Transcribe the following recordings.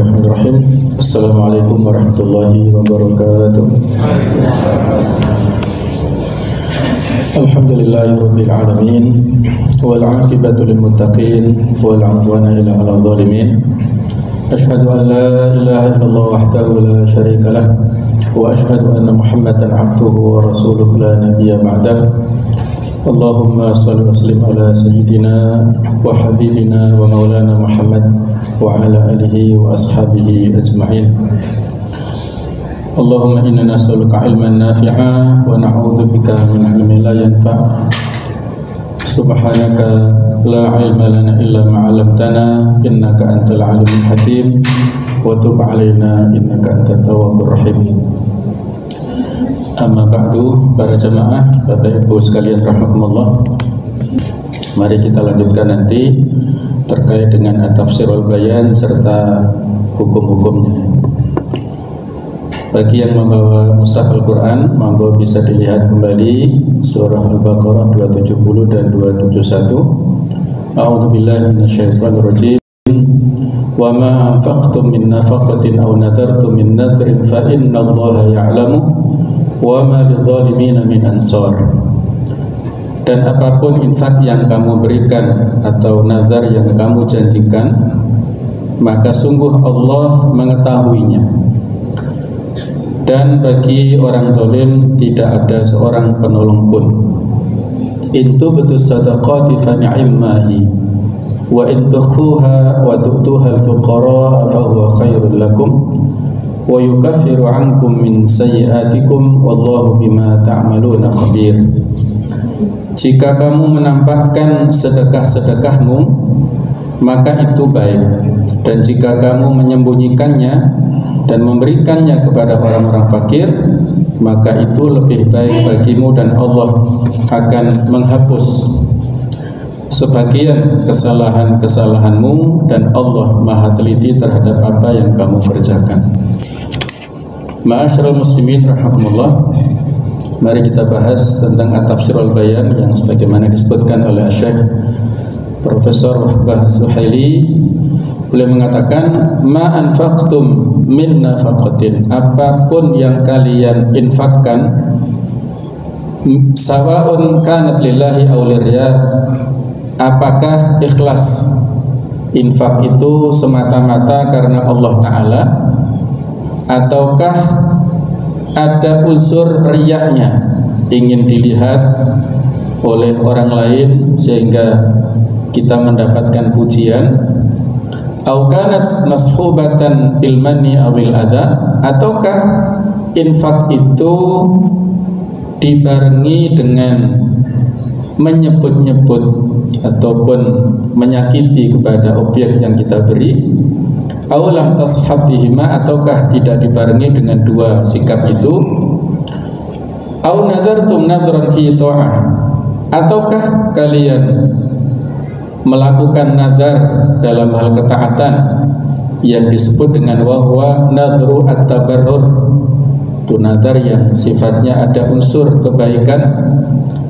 Bismillahirrahmanirrahim. Assalamualaikum warahmatullahi wabarakatuh. Alhamdulillahirabbil alamin wal 'aqibatu lil muttaqin wal 'udwana illa 'alal zalimin. Asyhadu an la ilaha illallah wahdahu la syarika lah wa asyhadu anna Muhammadan 'abduhu wa rasuluhu la nabiyya ba'dah. Allahumma shalli wa sallim ala sayyidina wa habibina wa maulana Muhammad wa ala alihi wa ashabihi ajma'in. Allahumma inna nas'aluka ilman nafi'a wa na'udzubika min ilmin la yanfa'. Subhanaka la ilma lana illa ma 'allamtana innaka antal alimul hakim wa tub 'alaina innaka antat tawwabur rahim. Amma ba'du, para jamaah, Bapak Ibu sekalian rahimakumullah. Mari kita lanjutkan nanti terkait dengan tafsirul bayan serta hukum-hukumnya. Bagi yang membawa mushaf Al-Quran, monggo bisa dilihat kembali surah Al-Baqarah 270 dan 271. A'udzubillahi minasyaitonirrajim. Wa ma anfaqtum min nafaqatin aw nadartum min nadrin fa innallaha ya'lamu wa ma lidzalimina min ansar. Dan apapun infak yang kamu berikan atau nazar yang kamu janjikan, maka sungguh Allah mengetahuinya. Dan bagi orang zalim tidak ada seorang penolong pun. In tubdu sadaqati fa ni'mahi wa in tukhfuha wa tu'tuha al-fuqara fa huwa khairul lakum wa yukaffiru ankum min sayyi'atikum wallahu bima ta'maluna khabir. Jika kamu menampakkan sedekah-sedekahmu, maka itu baik. Dan jika kamu menyembunyikannya dan memberikannya kepada orang-orang fakir, maka itu lebih baik bagimu dan Allah akan menghapus sebagian kesalahan-kesalahanmu dan Allah Maha teliti terhadap apa yang kamu kerjakan. Ma'asyiral muslimin rahimakumullah. Mari kita bahas tentang at-tafsirul bayan yang sebagaimana disebutkan oleh Syekh Profesor Wahbah Zuhaili. Beliau mengatakan, ma anfaqtum min nafaqatin, apapun yang kalian infakkan, sawaun kanat lillahi aw lirya, apakah ikhlas infak itu semata-mata karena Allah Ta'ala, ataukah ada unsur riyaknya, ingin dilihat oleh orang lain sehingga kita mendapatkan pujian, au kanat mashubatan bil manni awil adha, ataukah infak itu dibarengi dengan menyebut-nyebut ataupun menyakiti kepada objek yang kita beri, awalam tashabihima, ataukah tidak dibarengi dengan dua sikap itu, aw nadartum nadran fi ta'ah, ataukah kalian melakukan nazar dalam hal ketaatan yang disebut dengan wahwa nadru at-tabarrur, itu nazar yang sifatnya ada unsur kebaikan,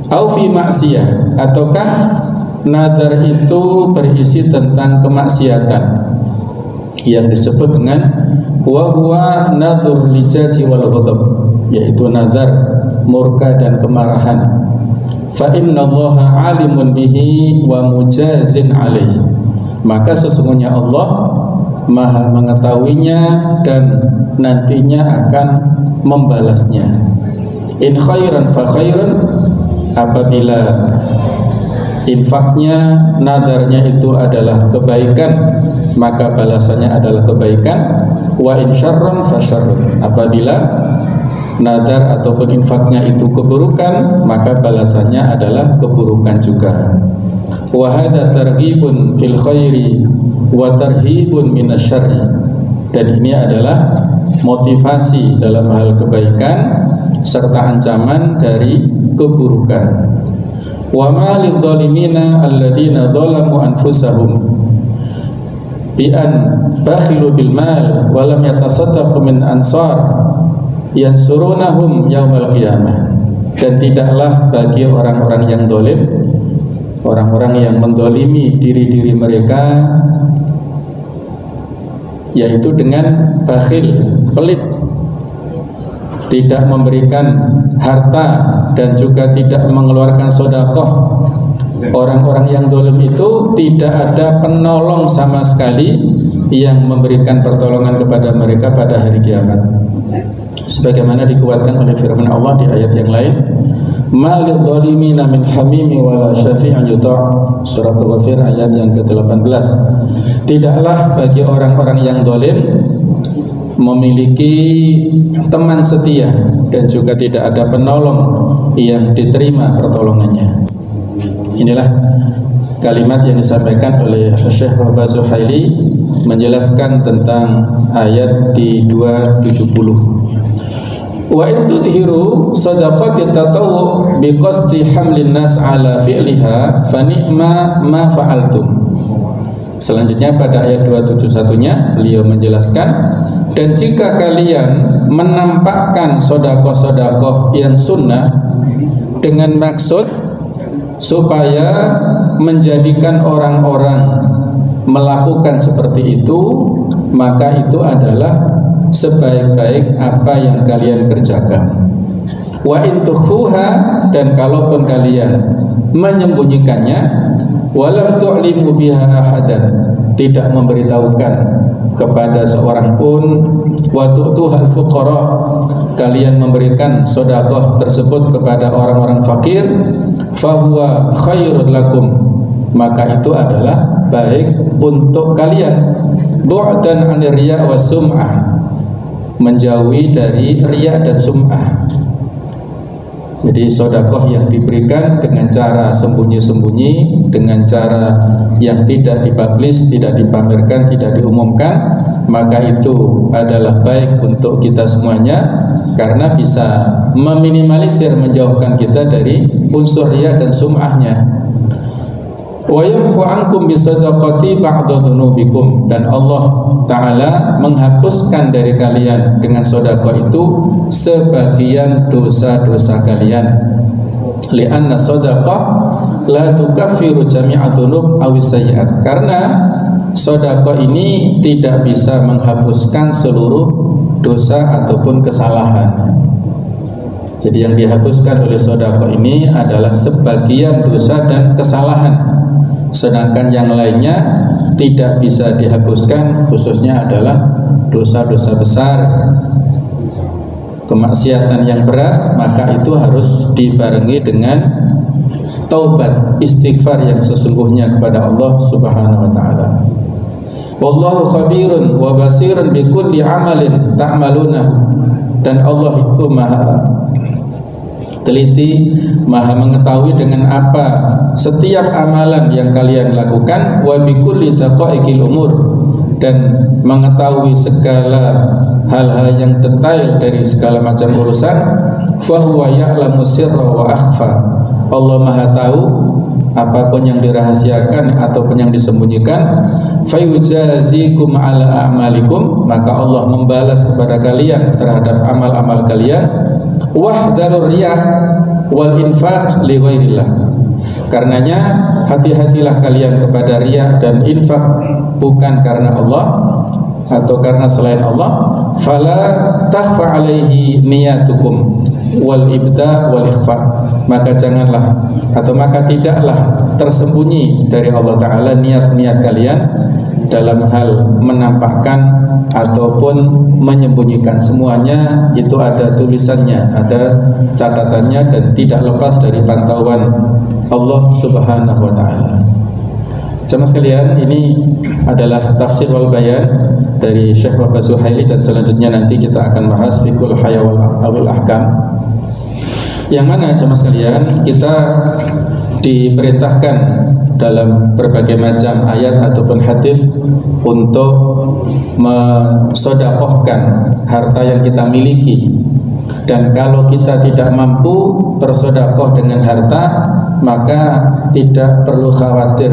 aw fi maksiyah, ataukah nazar itu berisi tentang kemaksiatan yang disebut dengan wahwa nadhur lijazi wal ghadab, yaitu nazar murka dan kemarahan. Fa innallaha alimun bihi wa mujazin alaihi, maka sesungguhnya Allah Maha mengetahuinya dan nantinya akan membalasnya. In khairan fa khairan, apabila infaknya, nadarnya itu adalah kebaikan, maka balasannya adalah kebaikan. Wa in syarran fa syarrun, apabila nadar ataupun infaknya itu keburukan, maka balasannya adalah keburukan juga. Wa hadza targhibun fil khairi wa tarhibun minasyarri, dan ini adalah motivasi dalam hal kebaikan serta ancaman dari keburukan. Wa ma lidzalimina alladziina dzalamu anfusahum bi an bakhilu bil mal wa lam yatasaddaqu min ansar yansurunahum yaumal qiyamah, dan tidaklah bagi orang-orang yang zalim, orang-orang yang mendolimi diri-diri mereka, yaitu dengan bakhil, pelit, tidak memberikan harta dan juga tidak mengeluarkan sedekah. Orang-orang yang zalim itu tidak ada penolong sama sekali yang memberikan pertolongan kepada mereka pada hari kiamat. Sebagaimana dikuatkan oleh firman Allah di ayat yang lain, ma lidh-dhalimina min hamimi wala syafi'in yuta'. Surat Al-Ghafir ayat yang ke-18. Tidaklah bagi orang-orang yang zalim memiliki teman setia dan juga tidak ada penolong yang diterima pertolongannya. Inilah kalimat yang disampaikan oleh Syekh Wahbah Zuhaili menjelaskan tentang ayat di 270. Wa in tudhiru sadaqati tatawwu bi qasdi hamlin nas ala fi'liha fa ni'ma ma fa'altum. Selanjutnya pada ayat 271-nya beliau menjelaskan, dan jika kalian menampakkan sedekah-sedekah yang sunnah dengan maksud supaya menjadikan orang-orang melakukan seperti itu, maka itu adalah sebaik-baik apa yang kalian kerjakan. Wa in tukhfuha, dan kalaupun kalian menyembunyikannya, walam tu'limu biha ahadan, tidak memberitahukan kepada seorang pun, wa tu'tuhal fuqara, kalian memberikan sedekah tersebut kepada orang-orang fakir, fahuwa khairul lakum, maka itu adalah baik untuk kalian. Bu'dan 'anir riya' wa sum'ah, menjauhi dari riya dan sum'ah. Jadi sedekah yang diberikan dengan cara sembunyi-sembunyi, dengan cara yang tidak dipublish, tidak dipamerkan, tidak diumumkan, maka itu adalah baik untuk kita semuanya karena bisa meminimalisir, menjauhkan kita dari unsur riya dan sum'ahnya. Wa yamhu ankum bisadaqati ba'da dzunubikum, dan Allah Ta'ala menghapuskan dari kalian dengan sedekah itu sebagian dosa-dosa kalian. Li'anna sadaqah la tukaffiru jami'a dzunub aw sayyi'at, karena sedekah ini tidak bisa menghapuskan seluruh dosa ataupun kesalahan. Jadi yang dihapuskan oleh sedekah ini adalah sebagian dosa dan kesalahan, sedangkan yang lainnya tidak bisa dihapuskan, khususnya adalah dosa-dosa besar, kemaksiatan yang berat, maka itu harus dibarengi dengan taubat, istighfar yang sesungguhnya kepada Allah Subhanahu wa taala. Wallahu khabirun wa basirun bi kulli amalin ta'malunahu, dan Allah itu maha teliti, maha mengetahui dengan apa setiap amalan yang kalian lakukan, wa bi kulli daqaiqil umur, dan mengetahui segala hal-hal yang detail dari segala macam urusan. Fa huwa ya'lamu sirra wa akhfa, Allah maha tahu apapun yang dirahasiakan ataupun yang disembunyikan. Fayujazikum ala a'malikum, maka Allah membalas kepada kalian terhadap amal-amal kalian. Wahdharur riya wal infaq li ghairillah, karenanya hati-hatilah kalian kepada riya dan infak bukan karena Allah atau karena selain Allah. Fala takhfa alaihi niyatukum wal ibda wal ikhfa, maka janganlah atau maka tidaklah tersembunyi dari Allah Ta'ala niat-niat kalian dalam hal menampakkan ataupun menyembunyikan. Semuanya itu ada tulisannya, ada catatannya, dan tidak lepas dari pantauan Allah Subhanahu wa taala. Jemaah sekalian, ini adalah tafsir wal bayan dari Syekh Wahbah Zuhaili, dan selanjutnya nanti kita akan bahas fikul haya wal ahkam, yang mana jemaah sekalian kita diperintahkan dalam berbagai macam ayat ataupun hadis untuk mensedekahkan harta yang kita miliki. Dan kalau kita tidak mampu bersedekah dengan harta, maka tidak perlu khawatir,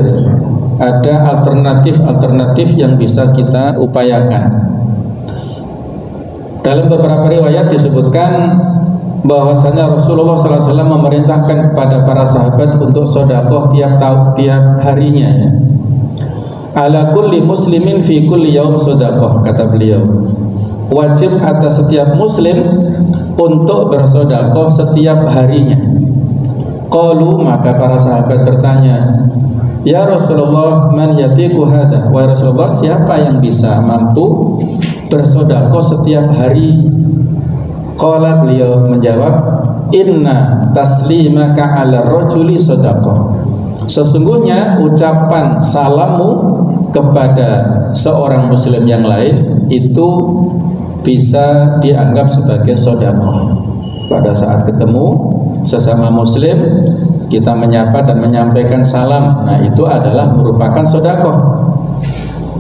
ada alternatif-alternatif yang bisa kita upayakan. Dalam beberapa riwayat disebutkan bahwasanya Rasulullah SAW memerintahkan kepada para sahabat untuk sedekah tiap harinya, ya. ala kulli muslimin fi kulli yaum shadaqah, kata beliau. Wajib atas setiap muslim untuk bersedekah setiap harinya. Qalu, maka para sahabat bertanya, ya Rasulullah, man yatiqu hadha? Wahai Rasulullah, siapa yang bisa mampu bersedekah setiap hari? Qala, beliau menjawab, inna taslimaka ala rajuli sedekah. Sesungguhnya ucapan salammu kepada seorang muslim yang lain itu bisa dianggap sebagai sedekah. Pada saat ketemu sesama muslim, kita menyapa dan menyampaikan salam, nah itu adalah merupakan sedekah.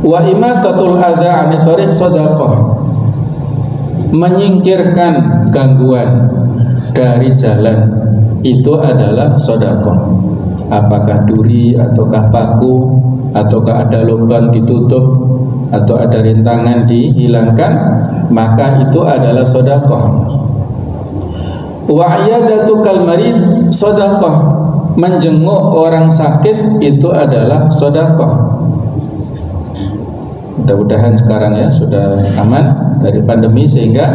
Wa imatatul adza 'ani thariq sedekah. Menyingkirkan gangguan dari jalan itu adalah sedekah. Apakah duri ataukah paku ataukah ada lubang ditutup atau ada rintangan dihilangkan, maka itu adalah sedekah. Wa iyadatukal marid sedekah. Menjenguk orang sakit itu adalah sedekah. Mudah-mudahan sekarang ya sudah aman dari pandemi sehingga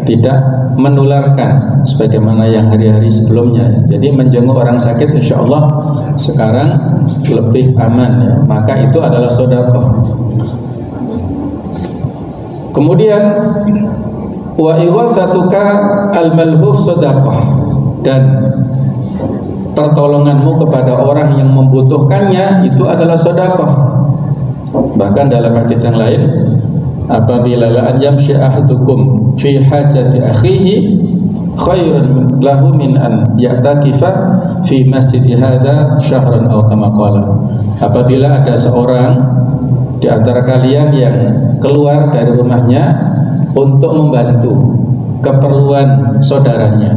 tidak menularkan sebagaimana yang hari-hari sebelumnya. Jadi menjenguk orang sakit insya Allah sekarang lebih aman ya. Maka itu adalah sedekah. Kemudian wa ighasatuka al-malhuf sedekah, dan pertolonganmu kepada orang yang membutuhkannya itu adalah sedekah. Bahkan dalam hadis yang lain, apabila la an yamshi ahadukum fi hajati akhihi khairun lahu min an ya'takifa fi masjid hadza syahran aw kama qala. Apabila ada seorang di antara kalian yang keluar dari rumahnya untuk membantu keperluan saudaranya,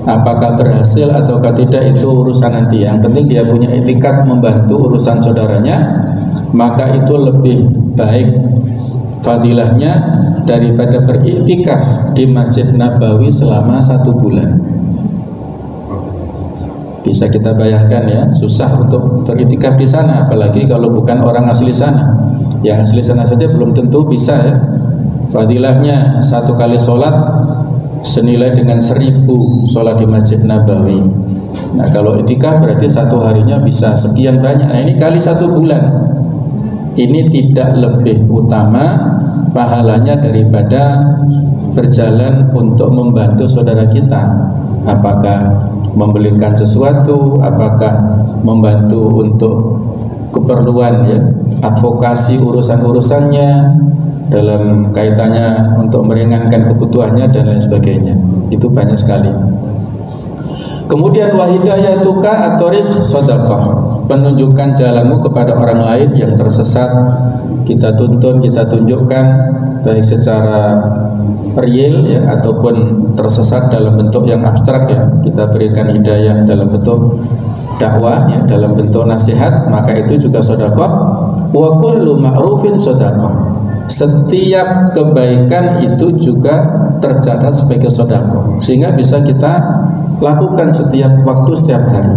apakah berhasil ataukah tidak itu urusan nanti. Yang penting dia punya etikat membantu urusan saudaranya, maka itu lebih baik fadilahnya daripada beriktikaf di Masjid Nabawi selama 1 bulan. Bisa kita bayangkan ya, susah untuk beriktikaf di sana, apalagi kalau bukan orang asli sana. Yang asli sana saja belum tentu bisa ya. Fadilahnya 1 kali sholat senilai dengan 1000 sholat di Masjid Nabawi. Nah kalau iktikaf berarti 1 harinya bisa sekian banyak. Nah ini kali 1 bulan. Ini tidak lebih utama pahalanya daripada berjalan untuk membantu saudara kita. Apakah membelikan sesuatu, apakah membantu untuk keperluan ya, advokasi urusan-urusannya dalam kaitannya untuk meringankan kebutuhannya dan lain sebagainya. Itu banyak sekali. Kemudian wahidayatuka at-thariq sedekah, penunjukkan jalanmu kepada orang lain yang tersesat, kita tuntun, kita tunjukkan baik secara real ya ataupun tersesat dalam bentuk yang abstrak ya, kita berikan hidayah dalam bentuk dakwah ya, dalam bentuk nasihat, maka itu juga sedekah. Wa kullu ma'rufin sedekah. Setiap kebaikan itu juga tercatat sebagai sedekah, sehingga bisa kita lakukan setiap waktu, setiap hari.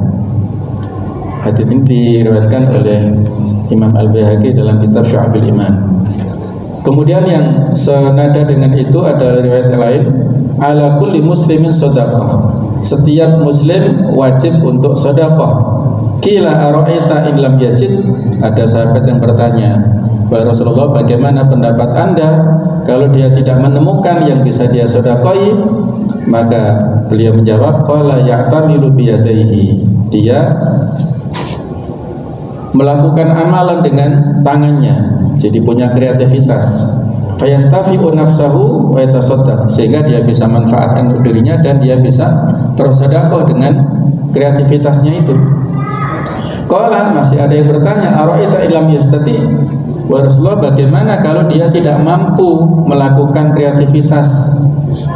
Hadits ini diriwayatkan oleh Imam Al-Baihaqi dalam kitab Syu'abul Iman. Kemudian yang senada dengan itu adalah riwayat lain, ala kulli muslimin sedekah. Setiap muslim wajib untuk sedekah. Qila ara'aita in lam yajid? Ada sahabat yang bertanya, wahai Rasulullah, bagaimana pendapat Anda kalau dia tidak menemukan yang bisa dia sedekahi? Maka beliau menjawab, qala ya'tamilu biyadaihi. Dia melakukan amalan dengan tangannya, jadi punya kreativitas. Fayantafi'u nafsahu wa yatasaddaq, sehingga dia bisa manfaatkan untuk dirinya dan dia bisa bersedekah dengan kreativitasnya itu. Qala, masih ada yang bertanya, ara'aita illam yastati? Wa Rasulullah, bagaimana kalau dia tidak mampu melakukan kreativitas,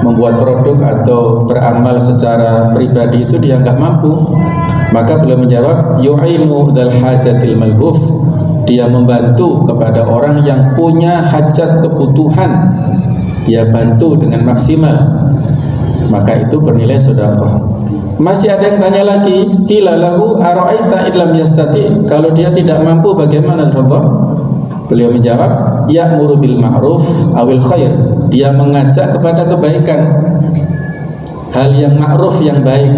membuat produk atau beramal secara pribadi itu dia nggak mampu? Maka beliau menjawab, yu'inu dzal hajatil malhuf. Dia membantu kepada orang yang punya hajat kebutuhan, dia bantu dengan maksimal, maka itu bernilai sedekah. Masih ada yang tanya lagi, qila lahu ara'aita illam yastati, kalau dia tidak mampu bagaimana Rasulullah? Beliau menjawab, ya'muru bil ma'ruf awil khair, dia mengajak kepada kebaikan, hal yang ma'ruf, yang baik.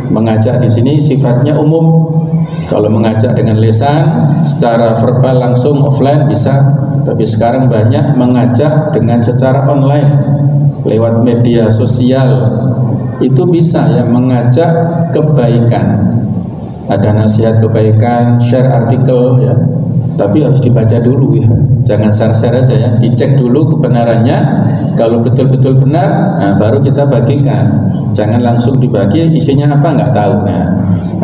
Mengajak di sini sifatnya umum. Kalau mengajak dengan lisan secara verbal langsung offline bisa, tapi sekarang banyak mengajak dengan secara online lewat media sosial. Itu bisa ya, mengajak kebaikan. Ada nasihat kebaikan, share artikel ya, tapi harus dibaca dulu ya, jangan share-share aja ya, dicek dulu kebenarannya. Kalau betul-betul benar, nah, baru kita bagikan. Jangan langsung dibagi, isinya apa nggak tahu. Nah,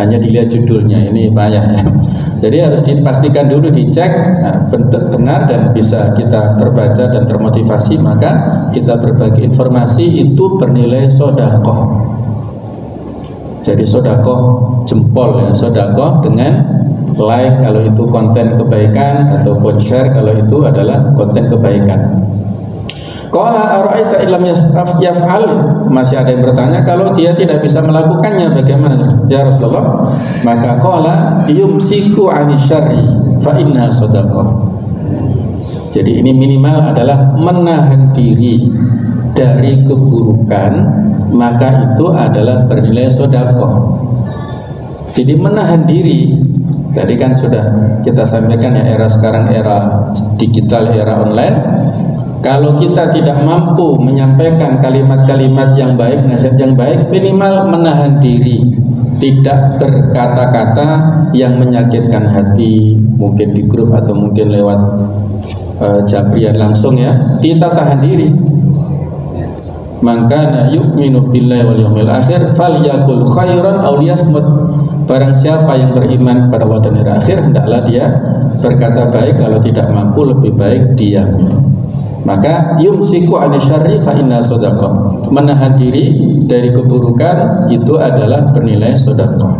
hanya dilihat judulnya, ini payah ya. Jadi harus dipastikan dulu, dicek benar dan bisa kita terbaca dan termotivasi, maka kita berbagi informasi itu bernilai sedekah. Jadi sedekah jempol ya, sedekah dengan like kalau itu konten kebaikan, ataupun share kalau itu adalah konten kebaikan. Qala ara'aita illam yaf'al, masih ada yang bertanya, kalau dia tidak bisa melakukannya bagaimana ya Rasulullah? Maka qala yumsiku 'ani syarri fa inna sadaqah. Jadi ini minimal adalah menahan diri dari keburukan, maka itu adalah bernilai sedekah. Jadi menahan diri, tadi kan sudah kita sampaikan ya, era sekarang era digital, era online. Kalau kita tidak mampu menyampaikan kalimat-kalimat yang baik, nasihat yang baik, minimal menahan diri, tidak berkata-kata yang menyakitkan hati, mungkin di grup atau mungkin lewat jabrian langsung ya, kita tahan diri. Maka yu'minu billahi wal yawmil akhir falyakul khairan aw liyasmut. Barang siapa yang beriman kepada Allah dan hari akhir, hendaklah dia berkata baik, kalau tidak mampu lebih baik diam. Maka yumsiku 'ani syarri fa inna sadaqah, menahan diri dari keburukan itu adalah bernilai sedekah.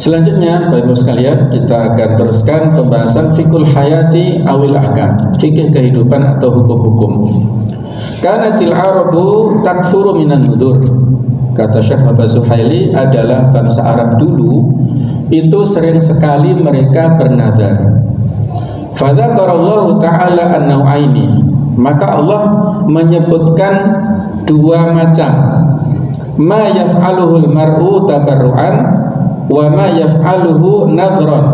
Selanjutnya Bapak Ibu sekalian, kita akan teruskan pembahasan fikul hayati awil ahkam, fikih kehidupan atau hukum-hukum. Kanatil arabu taksuru minan nudur. Kata Syekh Muhammad Zuhaili, adalah bangsa Arab dulu itu sering sekali mereka bernazar. Fadzakarallahu ta'ala an-nau'aini, maka Allah menyebutkan dua macam. Ma yaf'aluhul mar'u tabarru'an wa ma yaf'aluhu nadhran,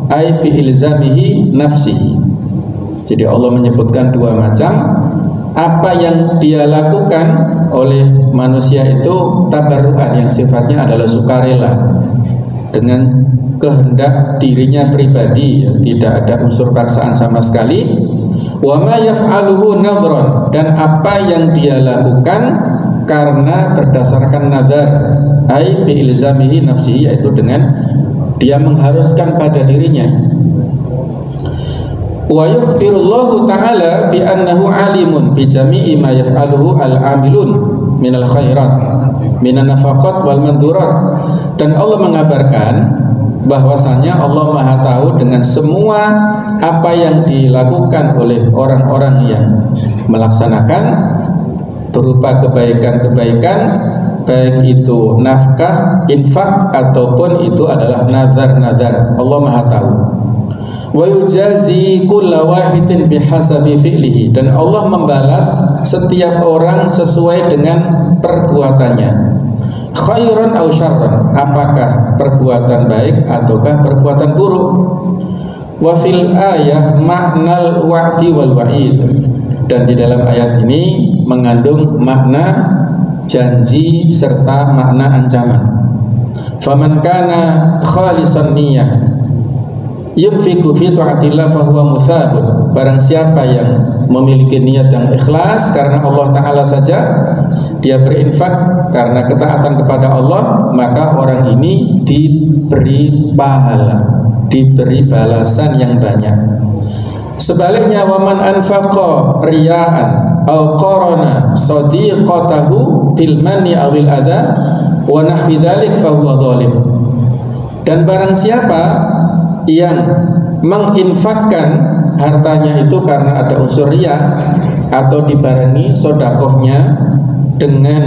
ay bi ilzamihi nafsihi. Jadi Allah menyebutkan dua macam. Apa yang dia lakukan oleh manusia itu tabarru'an, yang sifatnya adalah sukarela, dengan kehendak dirinya pribadi, tidak ada unsur paksaan sama sekali. Wa ma yaf'aluhu nadhran, dan apa yang dia lakukan karena berdasarkan nazar, ai bi ilzamihi nafsihi, yaitu dengan dia mengharuskan pada dirinya. Wa yukhbirullahu ta'ala bi annahu alimun bi jami'i ma yaf'aluhu al-amilun minal khairat minan nafaqat wal mandhurat. Dan Allah mengabarkan bahwasanya Allah Maha tahu dengan semua apa yang dilakukan oleh orang-orang yang melaksanakan berupa kebaikan-kebaikan, baik itu nafkah, infak, ataupun itu adalah nazar-nazar. Allah Maha tahu. Wa yujazi kulla wahidin bihasabi fi'lihi, dan Allah membalas setiap orang sesuai dengan perbuatannya. Khairan aw syarran, apakah perbuatan baik ataukah perbuatan buruk. Wa fil ayah ma'nal wa'di wal wa'id, dan di dalam ayat ini mengandung makna janji serta makna ancaman. Faman kana khalisan niyyah yunfiqu fi ta'atillah fahuwa musabun, barang siapa yang memiliki niat yang ikhlas karena Allah Ta'ala saja, dia berinfak karena ketaatan kepada Allah, maka orang ini diberi pahala, diberi balasan yang banyak. Sebaliknya, waman anfaqa riya'an aw qarana sadiqatahu bil manni awil adha wa nahwi dzalik fahuwa dhalim. Dan barang siapa yang menginfakkan hartanya itu karena ada unsur riya, atau dibarengi sodakohnya dengan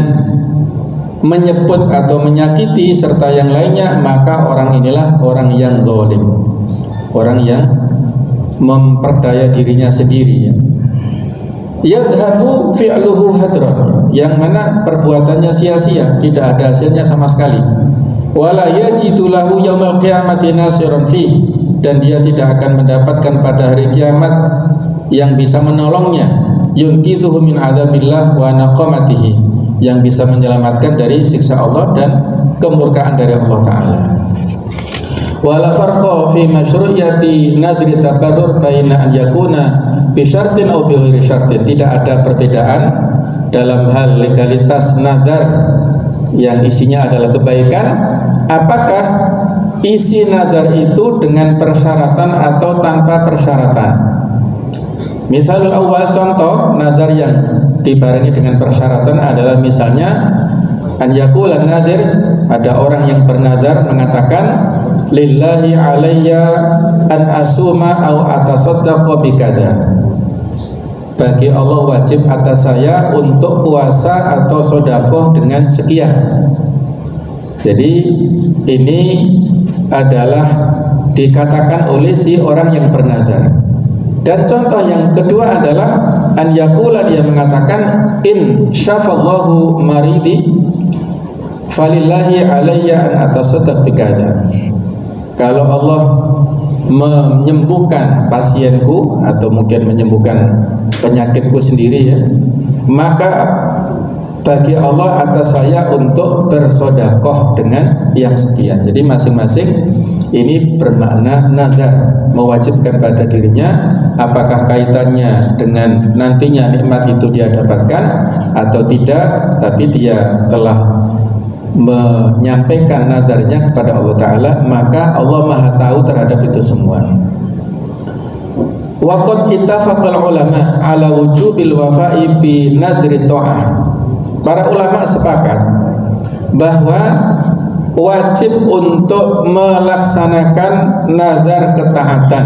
menyebut atau menyakiti serta yang lainnya, maka orang inilah orang yang zalim, orang yang memperdaya dirinya sendiri, ya. Yadhabu fi'luhu hadran, yang mana perbuatannya sia-sia, tidak ada hasilnya sama sekali. Wala yajidu lahu yaumil qiyamati nasiran fi, dan dia tidak akan mendapatkan pada hari kiamat yang bisa menolongnya, yunqidhuhu min adzabillah wa naqamatihi, yang bisa menyelamatkan dari siksa Allah dan kemurkaan dari Allah Ta'ala. Wala farqa fi masyru'iyati nadri tabarrur baina an yakuna bi syartin aw bi ghairi syartin. Tidak ada perbedaan dalam hal legalitas nazar yang isinya adalah kebaikan, apakah isi nazar itu dengan persyaratan atau tanpa persyaratan. Misalul awal, contoh nazar yang dibarengi dengan persyaratan adalah misalnya an yaqulan nadir, ada orang yang bernazar mengatakan lillahi alayya an asuma au atasaddaqa bikadza, bagi Allah wajib atas saya untuk puasa atau sedekah dengan sekian. Jadi ini adalah dikatakan oleh si orang yang bernazar. Dan contoh yang kedua adalah an yaqula, dia mengatakan in syafallahu maridi falillahi alayya an atasaddaq bikadza. Kalau Allah menyembuhkan pasienku atau mungkin menyembuhkan penyakitku sendiri, ya, maka bagi Allah atas saya untuk bersedekah dengan yang sekian. Jadi masing-masing ini bermakna nazar, mewajibkan pada dirinya, apakah kaitannya dengan nantinya nikmat itu dia dapatkan atau tidak, tapi dia telah menyampaikan nazarnya kepada Allah Ta'ala, maka Allah Maha tahu terhadap itu semua. Waqad ittafaqal ulama ala wujubil wafa'i bi nadri ta'ah. Para ulama sepakat bahwa wajib untuk melaksanakan nazar ketaatan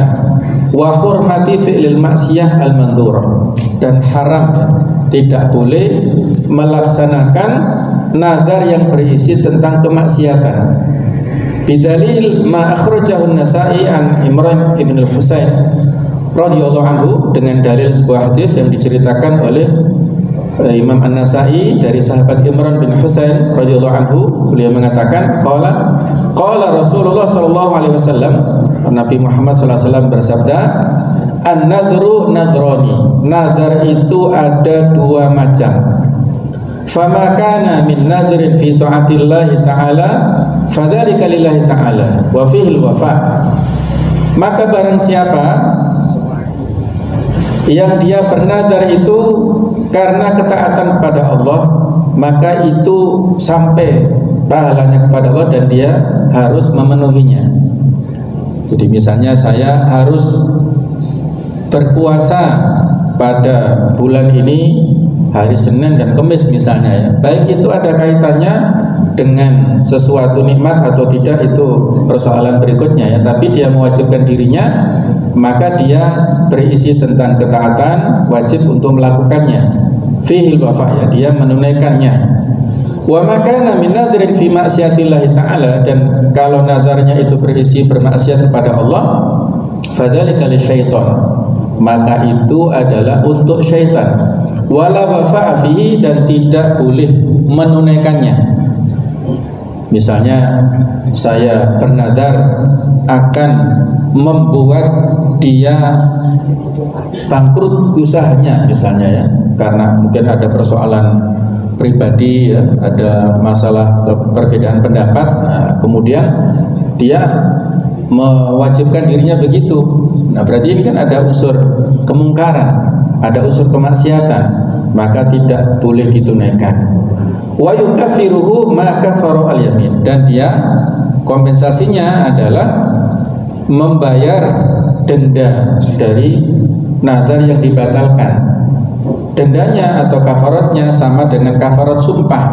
wa hurmati fi'lil maksiyah al-mandhurah, dan haram, ya, tidak boleh melaksanakan nazar yang berisi tentang kemaksiatan. Bidalil ma akhrajahu an-Nasa'i an Imran ibn al-Husain radhiyallahu anhu, dengan dalil sebuah hadis yang diceritakan oleh Imam An-Nasa'i dari sahabat Imran bin Husain radhiyallahu anhu. Beliau mengatakan qala Rasulullah sallallahu alaihi wasallam, Nabi Muhammad sallallahu alaihi wasallam bersabda, an-nadru nadrani, nazar itu ada dua macam. Fama kana min nadrin fi ta'atillahi ta'ala fadzalika lillahi ta'ala wa fihi al-wafa. Maka barang siapa yang dia bernazar itu karena ketaatan kepada Allah, maka itu sampai pahalanya kepada Allah dan dia harus memenuhinya. Jadi misalnya saya harus berpuasa pada bulan ini hari Senin dan Kamis misalnya, ya. Baik itu ada kaitannya dengan sesuatu nikmat atau tidak, itu persoalan berikutnya, ya. Tapi dia mewajibkan dirinya, maka dia berisi tentang ketaatan, wajib untuk melakukannya. Fihil wafa, ya, dia menunaikannya. Wa makana min nadrin fi maksiatillahi ta'ala, dan kalau nazarnya itu berisi bermaksiat kepada Allah, fadzalika lisyaitan, maka itu adalah untuk syaitan. Wala wafa'a fihi, dan tidak boleh menunaikannya. Misalnya saya bernazar akan membuat dia bangkrut usahanya misalnya, ya, karena mungkin ada persoalan pribadi, ya, ada masalah perbedaan pendapat. Nah, kemudian dia mewajibkan dirinya begitu. Nah, berarti ini kan ada unsur kemungkaran, ada unsur kemaksiatan, maka tidak boleh ditunaikan. Wa yukaffiruhu ma kafara al-yamin, dan dia kompensasinya adalah membayar denda dari nazar yang dibatalkan. Dendanya atau kafaratnya sama dengan kafarat sumpah.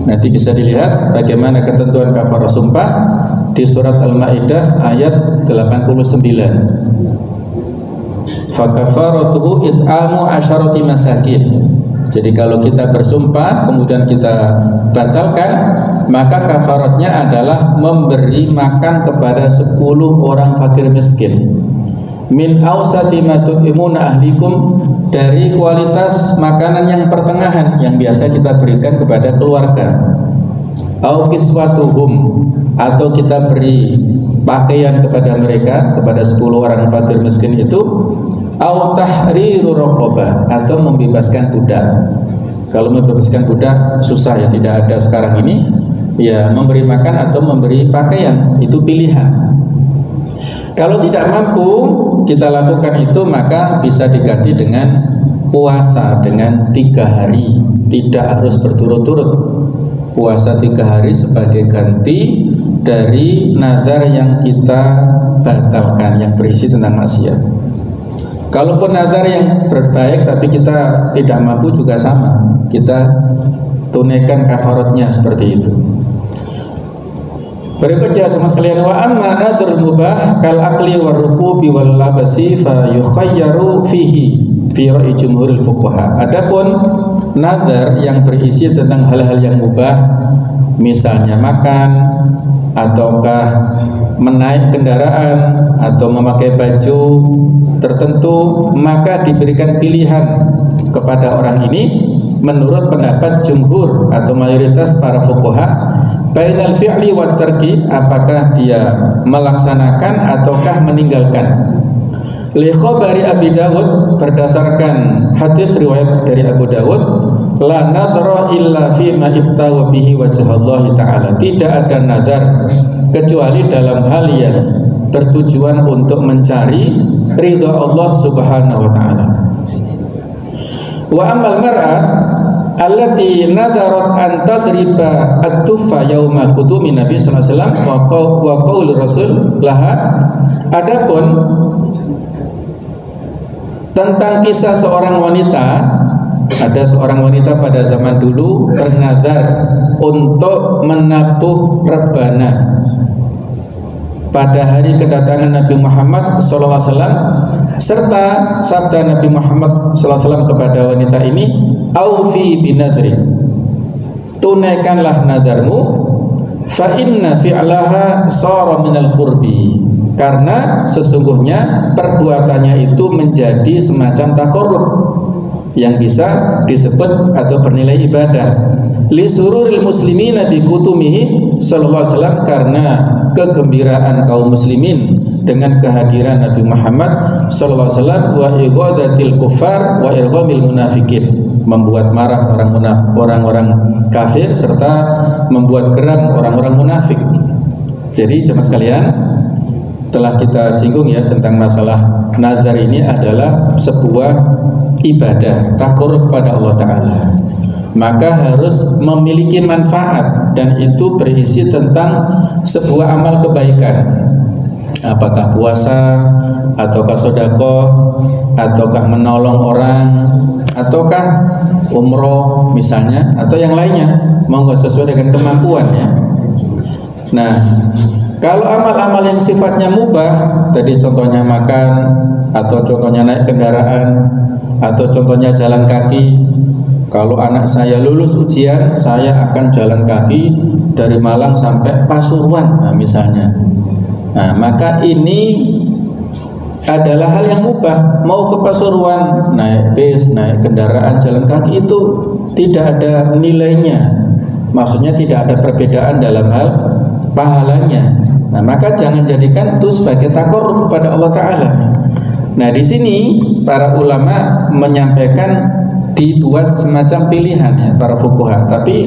Nanti bisa dilihat bagaimana ketentuan kafarat sumpah di surat Al-Maidah ayat 89. Fa kafaratuhu it'amu asyarati masakin. Jadi kalau kita bersumpah kemudian kita batalkan, maka kafaratnya adalah memberi makan kepada 10 orang fakir miskin. Min awsati ma tut'imuna ahlikum, dari kualitas makanan yang pertengahan yang biasa kita berikan kepada keluarga. Au kiswatuhum, atau kita beri pakaian kepada mereka, kepada 10 orang fakir miskin itu. Au tahriru raqabah, atau membebaskan budak. Kalau membebaskan budak susah ya, tidak ada sekarang ini. Ya, memberi makan atau memberi pakaian itu pilihan. Kalau tidak mampu kita lakukan itu, maka bisa diganti dengan puasa dengan 3 hari, tidak harus berturut-turut. Puasa 3 hari sebagai ganti dari nazar yang kita batalkan, yang berisi tentang maksiat. Kalaupun nazar yang berbaik tapi kita tidak mampu juga sama, kita tunaikan kafaratnya seperti itu. Berikutnya sama sekalian, wa amma nadrul mubah kal akli war rukubi wal labasi fa yukhayyaru fihi fi ra'i jumhuril fuqaha. Adapun nazar yang berisi tentang hal-hal yang mubah, misalnya makan ataukah menaik kendaraan atau memakai baju tertentu, maka diberikan pilihan kepada orang ini menurut pendapat jumhur atau mayoritas para fuqaha, bainal fi'li wa tarki, apakah dia melaksanakan ataukah meninggalkan. Li khabari Abi Dawud, berdasarkan hadis riwayat dari Abu Dawud, la nadhara illa fi ma ibtawa bihi wajhallahi ta'ala, tidak ada nazar kecuali dalam hal yang bertujuan untuk mencari ridha Allah Subhanahu wa taala. Wa amal mar'ah allati nadarat an tadriba at-tuffa yauma qudumi Nabi sallallahu alaihi wasallam wa qaul Rasul laha, adapun tentang kisah seorang wanita, ada seorang wanita pada zaman dulu bernazar untuk menabuh rebana pada hari kedatangan Nabi Muhammad SAW, serta sabda Nabi Muhammad SAW kepada wanita ini, aufi binadri, tunaikanlah nadarmu, fa inna fi'laha sara minal qurbi, karena sesungguhnya perbuatannya itu menjadi semacam taqarrub yang bisa disebut atau bernilai ibadah. Li sururil muslimina bi kutumihi sallallahu alaihi wasallam, karena kegembiraan kaum muslimin dengan kehadiran Nabi Muhammad sallallahu alaihi wasallam, wa ighadatil kuffar wa irghamil munafikin, membuat marah orang-orang kafir serta membuat geram orang-orang munafik. Jadi jemaah sekalian, telah kita singgung ya tentang masalah nazar ini adalah sebuah ibadah taqarrub kepada Allah Ta'ala, maka harus memiliki manfaat dan itu berisi tentang sebuah amal kebaikan, apakah puasa ataukah sedekah ataukah menolong orang ataukah umroh misalnya atau yang lainnya, monggo sesuai dengan kemampuannya. Nah, kalau amal-amal yang sifatnya mubah, tadi contohnya makan atau contohnya naik kendaraan atau contohnya jalan kaki. Kalau anak saya lulus ujian, saya akan jalan kaki dari Malang sampai Pasuruan, nah, misalnya. Nah, maka ini adalah hal yang mubah. Mau ke Pasuruan, naik bis, naik kendaraan, jalan kaki itu tidak ada nilainya. Maksudnya tidak ada perbedaan dalam hal pahalanya. Nah, maka jangan jadikan itu sebagai taqarrub kepada Allah Ta'ala. Nah, di sini para ulama menyampaikan dibuat semacam pilihan ya para fuqaha, tapi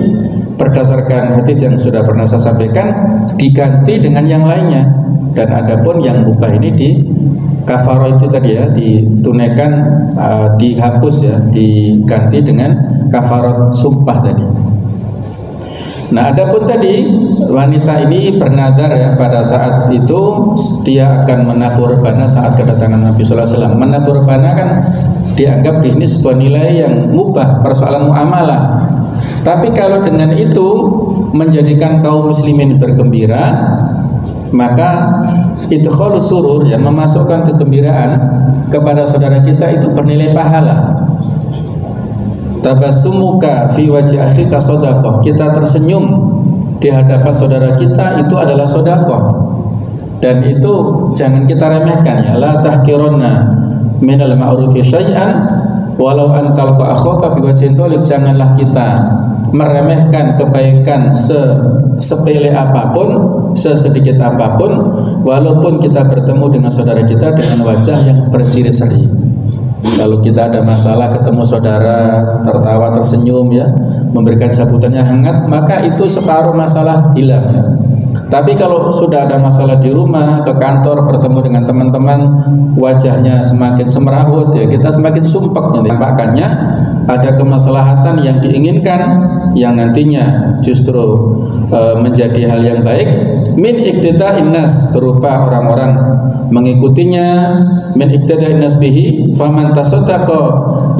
berdasarkan hadis yang sudah pernah saya sampaikan diganti dengan yang lainnya. Dan adapun yang mubah ini di kafarah itu tadi ya, ditunaikan, dihapus ya, diganti dengan kafarat sumpah tadi. Nah, adapun tadi wanita ini bernazar ya, pada saat itu dia akan menabur rebana saat kedatangan Nabi sallallahu alaihi wasallam. Menabur rebana kan dianggap di sini sebuah nilai yang mubah, persoalan muamalah. Tapi kalau dengan itu menjadikan kaum muslimin bergembira, maka idkhalus surur ya, memasukkan kegembiraan kepada saudara kita itu bernilai pahala. tabassumuka fi wajhi akhika shadaqah. Kita tersenyum di hadapan saudara kita itu adalah sedekah. Dan itu jangan kita remehkan ya. La tahqirunna minal ma'rufi syai'an walau an talqa akhaka bi wajhin thalik. Janganlah kita meremehkan kebaikan sepele apapun, sesedikit apapun, walaupun kita bertemu dengan saudara kita dengan wajah yang berseri-seri. Kalau kita ada masalah ketemu saudara, tertawa tersenyum ya, memberikan sambutannya hangat, maka itu separuh masalah hilang ya. Tapi kalau sudah ada masalah di rumah, ke kantor, bertemu dengan teman-teman, wajahnya semakin semerawut ya, kita semakin sumpek nanti. Makanya ada kemaslahatan yang diinginkan yang nantinya justru menjadi hal yang baik min iqtida'in nas, berupa orang-orang mengikutinya, min iqtida'in nas bihi faman tasaddaqa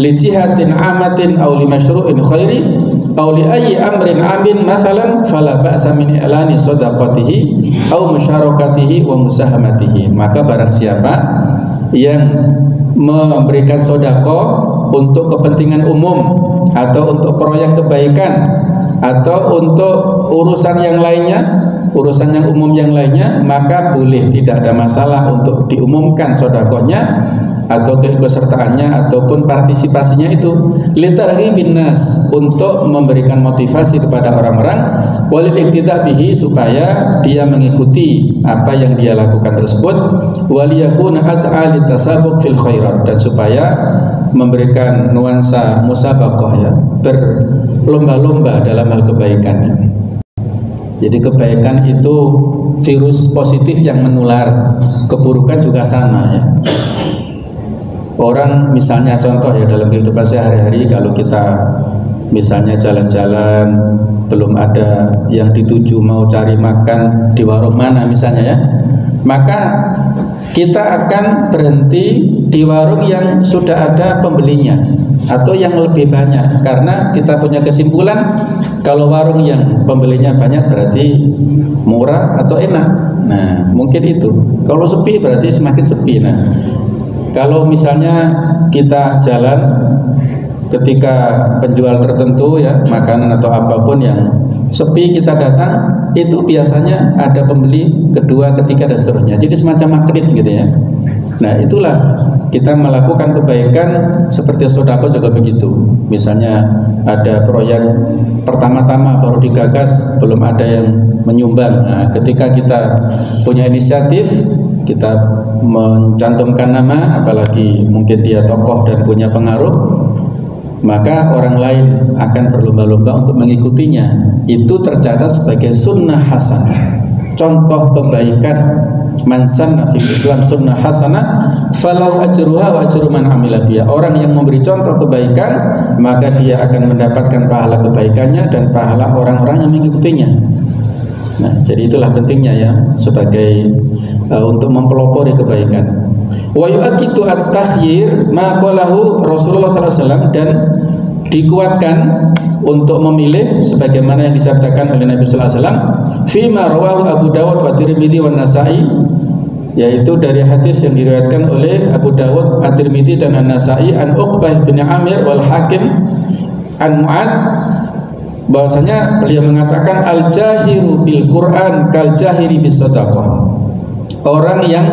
li jihatin amatin aw li masyru'in khairi aw li ayyi amrin amin masalan fala ba'sa min i'lani sadaqatihi aw musyarakatihi wa musahamatihi. Maka barang siapa yang memberikan sedekah untuk kepentingan umum atau untuk proyek kebaikan atau untuk urusan yang lainnya, urusan yang umum yang lainnya, maka boleh, tidak ada masalah untuk diumumkan sedekahnya atau keikutsertaannya ataupun partisipasinya itu litarghibin nas, untuk memberikan motivasi kepada orang-orang, walil iqtida bihi, supaya dia mengikuti apa yang dia lakukan tersebut, waliyakuna at'a litasabuq fil khairat, dan supaya memberikan nuansa musabaqah ya, berlomba-lomba dalam hal kebaikan. Jadi kebaikan itu virus positif yang menular, keburukan juga sama ya. Orang misalnya contoh ya dalam kehidupan sehari-hari, kalau kita misalnya jalan-jalan belum ada yang dituju, mau cari makan di warung mana misalnya ya, maka kita akan berhenti di warung yang sudah ada pembelinya atau yang lebih banyak, karena kita punya kesimpulan kalau warung yang pembelinya banyak berarti murah atau enak. Nah mungkin itu. Kalau sepi berarti semakin sepi. Nah kalau misalnya kita jalan ketika penjual tertentu ya, makanan atau apapun yang sepi, kita datang, itu biasanya ada pembeli kedua, ketiga dan seterusnya. Jadi semacam magnet gitu ya. Nah itulah kita melakukan kebaikan seperti sedekah juga begitu. Misalnya ada proyek pertama-tama baru digagas, belum ada yang menyumbang. Nah, ketika kita punya inisiatif, kita mencantumkan nama, apalagi mungkin dia tokoh dan punya pengaruh, maka orang lain akan berlomba-lomba untuk mengikutinya. Itu tercatat sebagai sunnah hasanah, contoh kebaikan. Man sanna fil Islam sunnah hasanah falahu ajruha wa ajru man amila biha. Orang yang memberi contoh kebaikan, maka dia akan mendapatkan pahala kebaikannya dan pahala orang-orang yang mengikutinya. Nah, jadi itulah pentingnya ya, sebagai untuk mempelopori kebaikan. Wa yu'aqitu at-takhyir ma qalahu Rasulullah sallallahu alaihi wasallam, dan dikuatkan untuk memilih sebagaimana yang disabdakan oleh Nabi sallallahu alaihi wasallam fi ma rawahu Abu Dawud wa Tirmidzi wa Nasa'i, yaitu dari hadis yang diriwayatkan oleh Abu Dawud, At-Tirmidzi dan An-Nasa'i an Uqbah bin Amir wal Hakim an Mu'ad, bahwasanya beliau mengatakan al-jahiru bil Quran kal jahiri bis shadaqah. Orang yang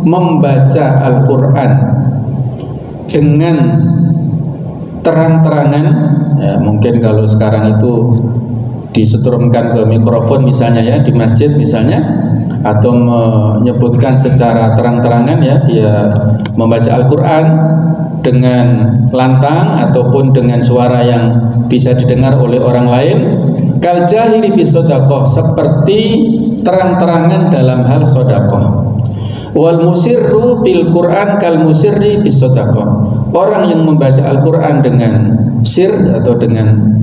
membaca Al-Quran dengan terang-terangan ya, mungkin kalau sekarang itu disetrumkan ke mikrofon misalnya ya, di masjid misalnya, atau menyebutkan secara terang-terangan ya, dia membaca Al-Quran dengan lantang ataupun dengan suara yang bisa didengar oleh orang lain, kal jahiri bis shadaqah, seperti terang-terangan dalam hal sedekah. Wal musirru bil Quran kal musirri bis shadaqah. Orang yang membaca Al-Quran dengan sir atau dengan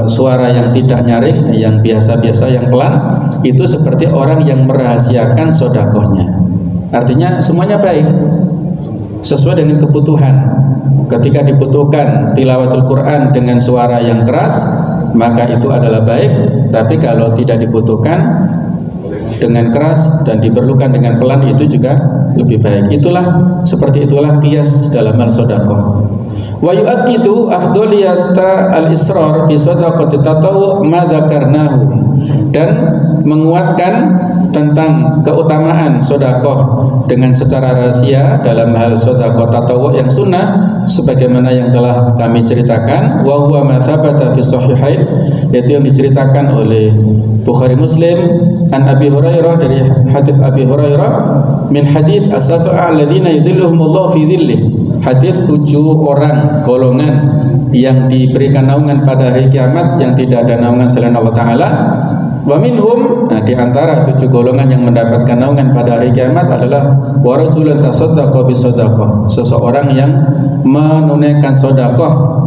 suara yang tidak nyaring, yang biasa-biasa, yang pelan, itu seperti orang yang merahasiakan sedekahnya. Artinya semuanya baik, sesuai dengan kebutuhan. Ketika dibutuhkan tilawatul Quran dengan suara yang keras, maka itu adalah baik. Tapi kalau tidak dibutuhkan dengan keras dan diperlukan dengan pelan, itu juga lebih baik. Itulah, seperti itulah qiyas dalam hal sedekah. Wa yu'akkidu afdhaliyata al-israr bi shadaqati tatawwu ma dzakarnahu, dan menguatkan tentang keutamaan sedekah dengan secara rahasia dalam hal sedekah tatawwu yang sunnah sebagaimana yang telah kami ceritakan. Wa huwa ma tsabata fi sahihain, yaitu yang diceritakan oleh Bukhari Muslim an Abi Hurairah, dari hadis Abi Hurairah, min hadis as-sab'a alladziina yudhilluhumullahu fi dhillih, hadis 7 orang golongan yang diberikan naungan pada hari kiamat yang tidak ada naungan selain Allah Ta'ala. Wa minhum, nah di antara 7 golongan yang mendapatkan naungan pada hari kiamat adalah wa rajulun tasaddaqa bi shadaqah, seseorang yang menunaikan sedekah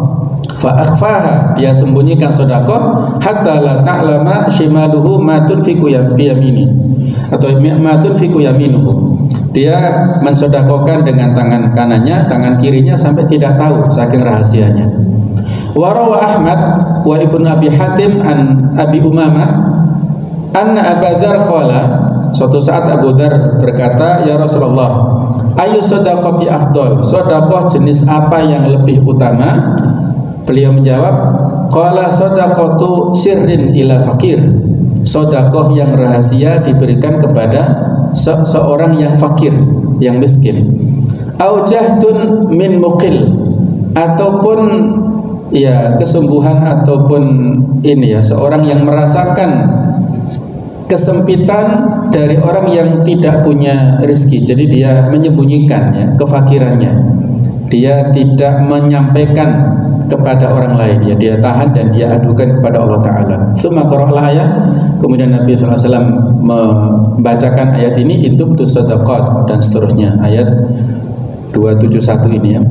fa akhfaha, dia sembunyikan sedekah hatta la ta'lama shimaluhu ma tunfiqu yamini, atau ma tunfiqu yaminuhu, dia mensedekahkan dengan tangan kanannya, tangan kirinya sampai tidak tahu saking rahasianya. Wa rawa Ahmad wa Ibnu Abi Hatim an Abi Umamah anna Abu Dzar qala, suatu saat Abu Dzar berkata, ya Rasulullah, ayu shadaqati afdal, sedekah jenis apa yang lebih utama? Beliau menjawab, qala shadaqatu sirrin ila fakir, sedekah yang rahasia diberikan kepada seorang yang fakir, yang miskin. Au jahdun min muqil, ataupun ya kesembuhan, ataupun ini ya seorang yang merasakan kesempitan dari orang yang tidak punya rezeki, jadi dia menyembunyikan ya kefakirannya, dia tidak menyampaikan kepada orang lain, ya dia tahan dan dia adukan kepada Allah Ta'ala. Summa qara'al ayat, kemudian Nabi SAW membacakan ayat ini, itu betul sedekah dan seterusnya, ayat 271 ini ya.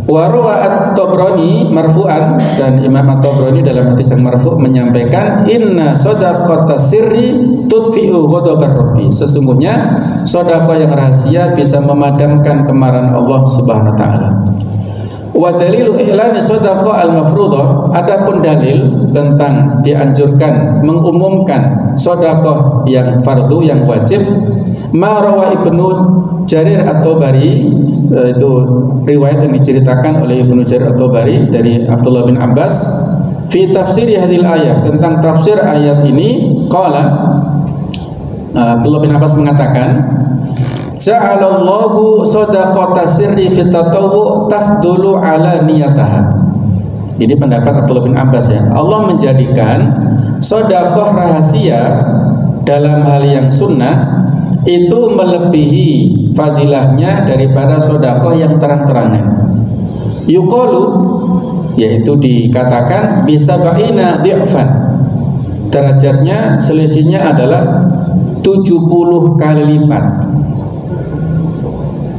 Wa rawa at-Tabrani marfu'an, dan Imam at-Tabrani dalam hadis yang marfu' menyampaikan, inna shadaqata sirri tudfi'u ghadabar rabbi, sesungguhnya sedekah yang rahasia bisa memadamkan kemarahan Allah Subhanahu wa taala. Wa dalilu i'lani shadaqah al-mafruḍah, adapun dalil tentang dianjurkan mengumumkan sedekah yang fardu, yang wajib, ma rawa Ibnu Jarir at-Tabari, itu riwayat yang diceritakan oleh Ibnu Jarir at-Tabari dari Abdullah bin Abbas fi tafsir hadhil ayat, tentang tafsir ayat ini. Qala, Abdullah bin Abbas mengatakan, ja'alallahu shadaqata sirri fi tatawwu tafdulu ala niyataha. Ini pendapat Abdullah bin Abbas ya. Allah menjadikan sedekah rahasia dalam hal yang sunnah itu melebihi fadilahnya daripada sedekah yang terang-terangan. Yuqalu, yaitu dikatakan bisa ba'ina di'fan, derajatnya selisihnya adalah 70 kali lipat.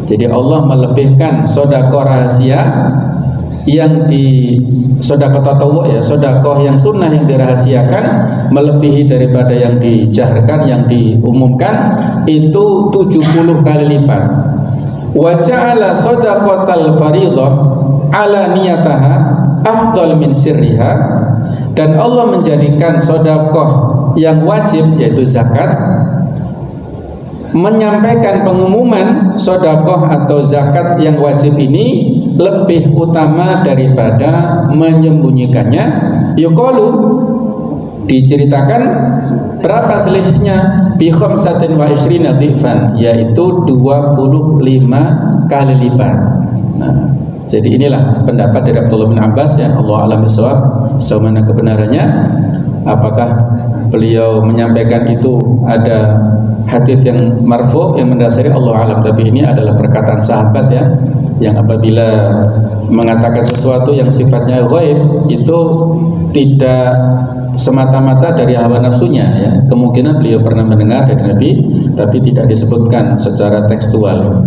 Jadi Allah melebihkan sedekah rahasia yang di sedekah tatawwu ya, sedekah yang sunnah yang dirahasiakan melebihi daripada yang dijaharkan, yang diumumkan, itu 70 kali lipat. Wa ja'ala shadaqatal fariidhah ala niyataha afdal min sirriha, dan Allah menjadikan sedekah yang wajib yaitu zakat, menyampaikan pengumuman sedekah atau zakat yang wajib ini lebih utama daripada menyembunyikannya. Yuqalu, diceritakan berapa selisihnya, bi khamsatin wa ishrina dhifan, yaitu 25 kali lipat. Nah, jadi inilah pendapat dari Abdullah bin Abbas ya, Allah a'lam bishawab, bagaimana kebenarannya. Apakah beliau menyampaikan itu ada hadis yang marfu yang mendasari, Allah alam, tapi ini adalah perkataan sahabat ya, yang apabila mengatakan sesuatu yang sifatnya ghaib itu tidak semata-mata dari hawa nafsunya ya. Kemungkinan beliau pernah mendengar dari Nabi, tapi tidak disebutkan secara tekstual.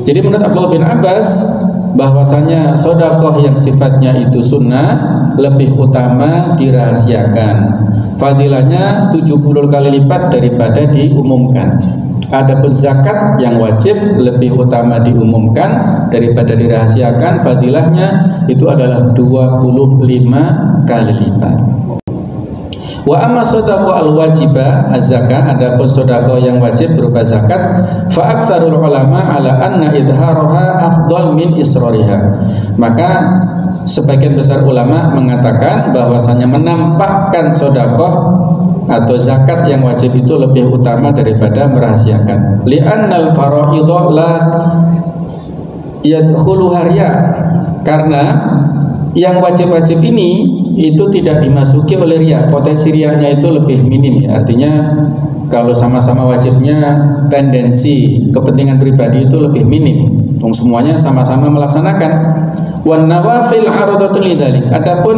Jadi menurut Abdullah bin Abbas, bahwasanya sedekah yang sifatnya itu sunnah lebih utama dirahasiakan, fadilahnya 70 kali lipat daripada diumumkan. Adapun zakat yang wajib lebih utama diumumkan daripada dirahasiakan, fadilahnya itu adalah 25 kali lipat. Wa amma shadaqah al-wajibah az-zakah, adapun sedekah yang wajib berupa zakat, fa aktsarul ulama ala anna idharaha afdal min israriha, maka sebagian besar ulama mengatakan bahwasanya menampakkan sedekah atau zakat yang wajib itu lebih utama daripada merahasiakan. Li'annal faraidha la yadkhuluha riya, karena yang wajib-wajib ini itu tidak dimasuki oleh riya. Potensi riyanya itu lebih minim ya. Artinya kalau sama-sama wajibnya tendensi kepentingan pribadi itu lebih minim. Semuanya sama-sama melaksanakan. Wan nawafil 'aradatun lidzalik. Adapun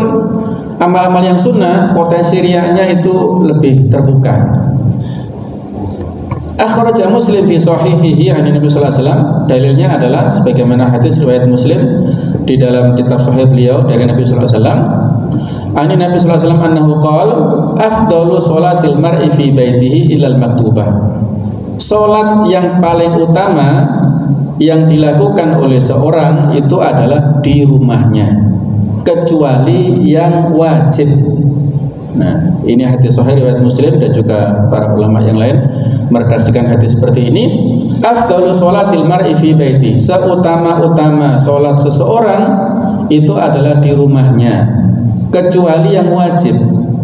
amal-amal yang sunnah potensi riyanya itu lebih terbuka. Akhraja Muslim fi sahihihi an Nabi sallallahu alaihi wasallam. Dalilnya adalah sebagaimana hadis riwayat Muslim di dalam kitab sahih beliau dari Nabi sallallahu alaihi wasallam. An Nabi sallallahu alaihi wasallam annahu qala afdalu sholatil mar'i fi baitihi ilal maktubah. Salat yang paling utama yang dilakukan oleh seorang itu adalah di rumahnya, kecuali yang wajib. Nah, ini hadis sahih riwayat Muslim dan juga para ulama yang lain meredaksikan hadis seperti ini. Afdalu sholatil mar'i fi baiti, seutama-utama salat seseorang itu adalah di rumahnya, kecuali yang wajib.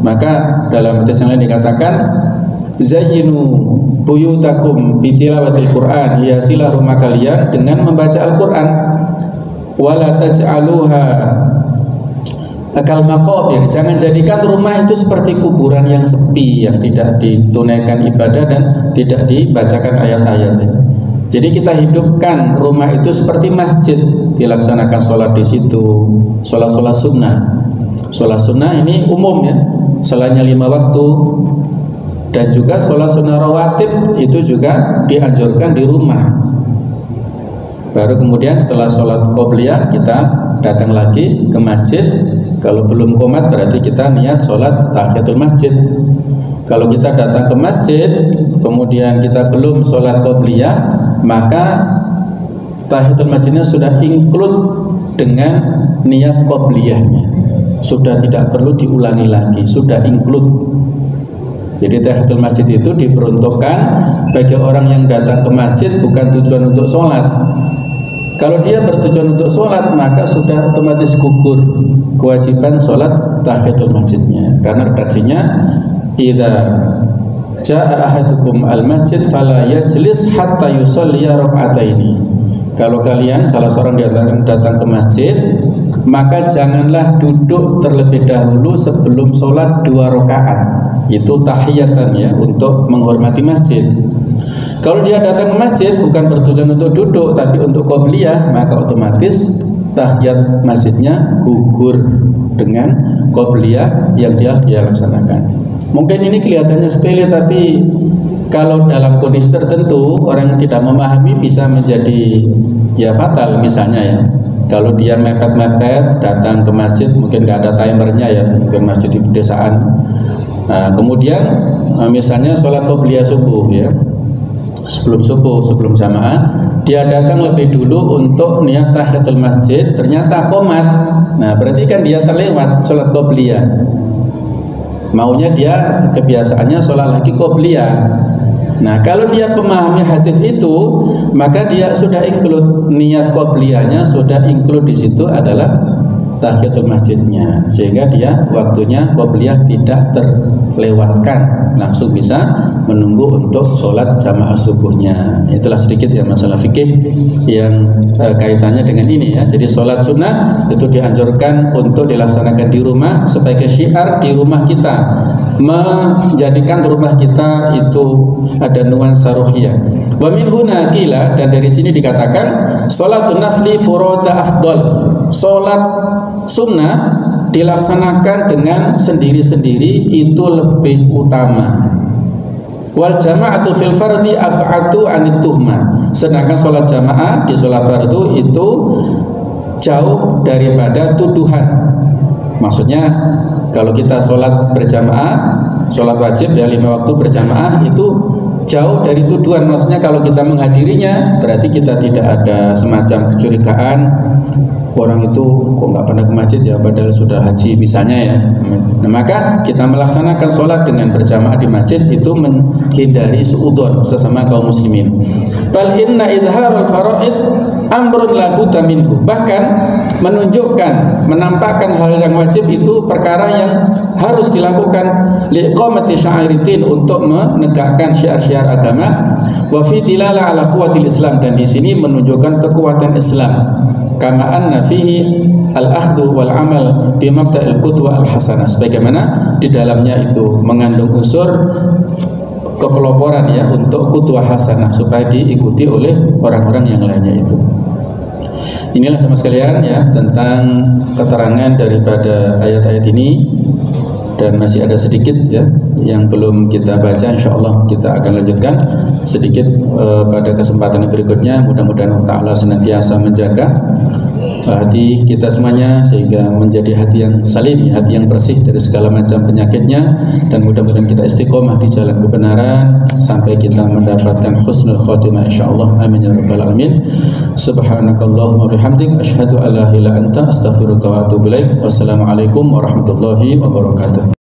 Maka dalam hadis yang lain dikatakan zayyinu buyutakum bitilawatil Qur'an, hiasilah rumah kalian dengan membaca Al-Qur'an. Wala taj'aluha akal maqabir, jangan jadikan rumah itu seperti kuburan yang sepi, yang tidak ditunaikan ibadah dan tidak dibacakan ayat-ayatnya. Jadi kita hidupkan rumah itu seperti masjid, dilaksanakan sholat di situ, sholat sunnah. Sholat sunnah ini umum ya, selainnya 5 waktu, dan juga sholat sunnah rawatib itu juga dianjurkan di rumah. Baru kemudian setelah sholat qobliyah kita datang lagi ke masjid. Kalau belum qomat berarti kita niat sholat tahiyatul masjid. Kalau kita datang ke masjid kemudian kita belum sholat qobliyah, maka tahiyatul masjidnya sudah include dengan niat qobliyahnya, sudah tidak perlu diulangi lagi, sudah include. Jadi tahiyatul masjid itu diperuntukkan bagi orang yang datang ke masjid bukan tujuan untuk sholat. Kalau dia bertujuan untuk sholat, maka sudah otomatis gugur kewajiban sholat tahiyatul masjidnya. Karena redaksinya, idza jaa ahadukum al masjid fala yajlis hatta yusalliya rak'ataini. Kalau kalian salah seorang datang ke masjid, maka janganlah duduk terlebih dahulu sebelum sholat 2 rakaat. Itu tahiyatan ya, untuk menghormati masjid. Kalau dia datang ke masjid bukan bertujuan untuk duduk tapi untuk qobliyah, maka otomatis tahiyat masjidnya gugur dengan qobliyah yang dia laksanakan. Mungkin ini kelihatannya sepele, tapi kalau dalam kondisi tertentu orang yang tidak memahami bisa menjadi ya fatal. Misalnya ya, kalau dia mepet-mepet datang ke masjid, mungkin nggak ada timernya ya, mungkin masjid di pedesaan. Nah, kemudian misalnya sholat qobliyah subuh ya, sebelum subuh, sebelum jamaah, dia datang lebih dulu untuk niat tahiyatul masjid, ternyata qomat. Nah, berarti kan dia terlewat sholat qobliyah. Maunya dia kebiasaannya sholat lagi qobliyah. Nah, kalau dia memahami hadis itu, maka dia sudah include niat qobliyahnya, sudah include di situ adalah tahiyatul masjidnya, sehingga dia waktunya qobliyah tidak terlewatkan, langsung bisa menunggu untuk sholat jamaah subuhnya. Itulah sedikit ya masalah fikih yang kaitannya dengan ini ya. Jadi sholat sunnah itu dianjurkan untuk dilaksanakan di rumah sebagai syiar di rumah kita, menjadikan rumah kita itu ada nuansa ruhiyah. Wa min huna qila, dan dari sini dikatakan sholatun nafli furoda afdol. Sholat sunnah dilaksanakan dengan sendiri-sendiri itu lebih utama. Wal jama'atu fil fardhi ab'atu anit tuhmah. Sedangkan sholat jamaah di sholat fardu itu jauh daripada tuduhan. Maksudnya kalau kita sholat berjamaah, sholat wajib ya 5 waktu berjamaah itu jauh dari tuduhan. Maksudnya kalau kita menghadirinya berarti kita tidak ada semacam kecurigaan, orang itu kok nggak pernah ke masjid ya padahal sudah haji misalnya ya. Nah, maka kita melaksanakan sholat dengan berjamaah di masjid itu menghindari suudzon sesama kaum muslimin. Bal inna idharul faraid amrun la budda minhu. Bahkan menunjukkan, menampakkan hal yang wajib itu perkara yang harus dilakukan liqamati sya'iriddin, untuk menegakkan syiar-syiar agama, wa fi dilala ala quwwatil Islam, dan di sini menunjukkan kekuatan Islam, kama anna fihi al-akhdhu wal amal bi mabda'il qudwah al-hasanah, sebagaimana di dalamnya itu mengandung unsur kepeloporan ya untuk qudwah hasanah, supaya diikuti oleh orang-orang yang lainnya itu. Inilah sama sekalian ya tentang keterangan daripada ayat-ayat ini, dan masih ada sedikit ya yang belum kita baca. InsyaAllah kita akan lanjutkan sedikit pada kesempatan berikutnya. Mudah-mudahan Allah Ta'ala senantiasa menjaga hati kita semuanya sehingga menjadi hati yang salim, hati yang bersih dari segala macam penyakitnya, dan mudah-mudahan kita istiqomah di jalan kebenaran sampai kita mendapatkan husnul khotimah insyaallah. Amin ya rabbal alamin. Subhanakallahumma bihamdik asyhadu an la ilaha illa anta astaghfiruka wa atubu ilaik. Wassalamualaikum warahmatullahi wabarakatuh.